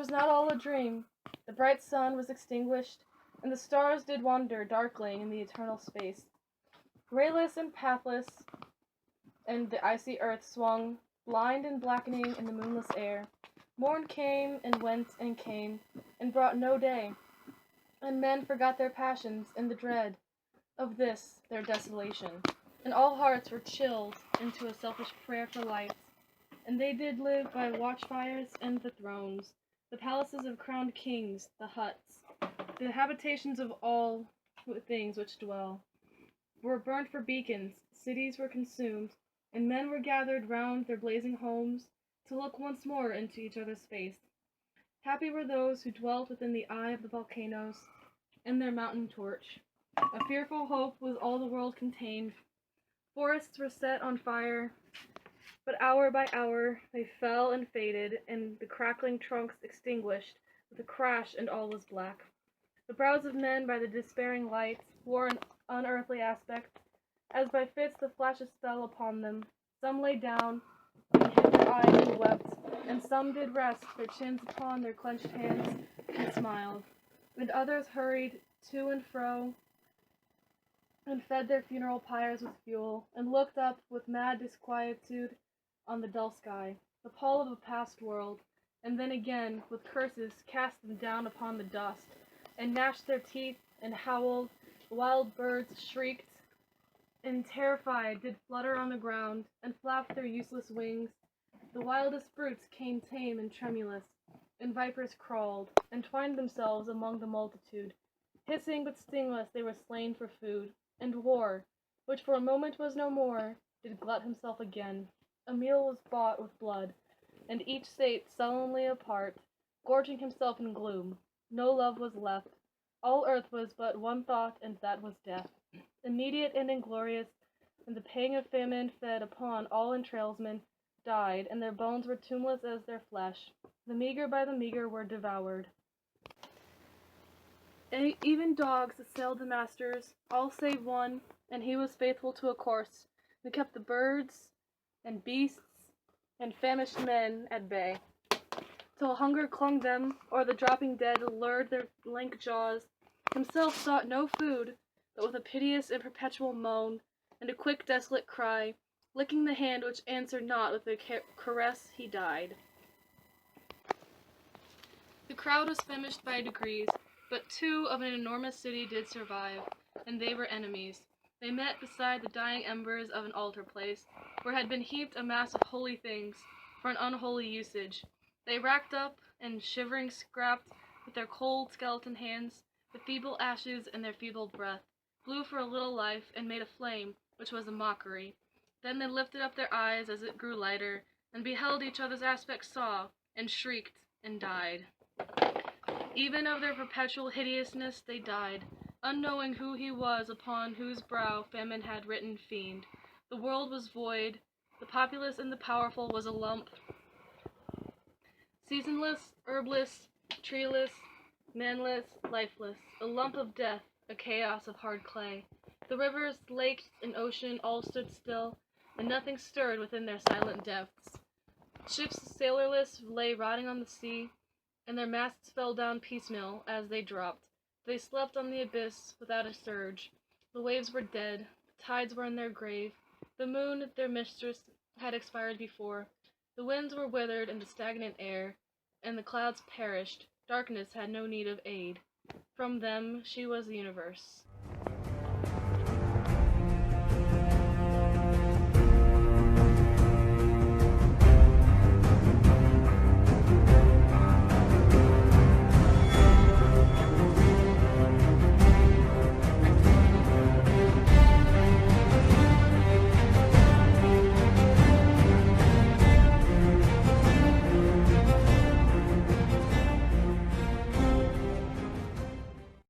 'twas not all a dream. The bright sun was extinguished, and the stars did wander darkling in the eternal space. Rayless and pathless, and the icy earth swung, blind and blackening in the moonless air. Morn came and went and came, and brought no day, and men forgot their passions in the dread of this their desolation, and all hearts were chilled into a selfish prayer for light, and they did live by watchfires and the thrones, the palaces of crowned kings, the huts, the habitations of all things which dwell, were burnt for beacons, cities were consumed, and men were gathered round their blazing homes to look once more into each other's face. Happy were those who dwelt within the eye of the volcanoes and their mountain torch. A fearful hope was all the world contained. Forests were set on fire, but hour by hour they fell and faded, and the crackling trunks extinguished with a crash, and all was black. The brows of men by the despairing light wore an unearthly aspect, as by fits the flashes fell upon them. Some lay down and hid their eyes and wept, and some did rest their chins upon their clenched hands and smiled, and others hurried to and fro and fed their funeral pyres with fuel, and looked up with mad disquietude on the dull sky, the pall of a past world, and then again with curses cast them down upon the dust, and gnashed their teeth and howled. Wild birds shrieked and terrified did flutter on the ground and flap their useless wings. The wildest brutes came tame and tremulous, and vipers crawled and twined themselves among the multitude. Hissing but stingless they were slain for food, and war, which for a moment was no more, did glut himself again. A meal was bought with blood, and each sate sullenly apart, gorging himself in gloom. No love was left. All earth was but one thought, and that was death. Immediate and inglorious, and the pang of famine fed upon all entrailsmen, died, and their bones were tombless as their flesh. The meager by the meager were devoured. Even dogs assailed the masters, all save one, and he was faithful to a course, who kept the birds and beasts and famished men at bay, till hunger clung them, or the dropping dead lured their lank jaws. Himself sought no food, but with a piteous and perpetual moan, and a quick desolate cry, licking the hand which answered not with a caress, he died. The crowd was famished by degrees, but two of an enormous city did survive, and they were enemies. They met beside the dying embers of an altar place, where had been heaped a mass of holy things for an unholy usage. They racked up and shivering scrapped with their cold skeleton hands the feeble ashes, and their feeble breath blew for a little life and made a flame which was a mockery. Then they lifted up their eyes as it grew lighter, and beheld each other's aspect, saw, and shrieked, and died. Even of their perpetual hideousness they died, unknowing who he was upon whose brow famine had written fiend. The world was void, the populous and the powerful was a lump, seasonless, herbless, treeless, manless, lifeless, a lump of death, a chaos of hard clay. The rivers, lakes, and ocean all stood still, and nothing stirred within their silent depths. Ships sailorless lay rotting on the sea, and their masts fell down piecemeal as they dropped. They slept on the abyss without a surge. The waves were dead, the tides were in their grave. The moon, their mistress, had expired before. The winds were withered in the stagnant air, and the clouds perished. Darkness had no need of aid. From them she was the universe.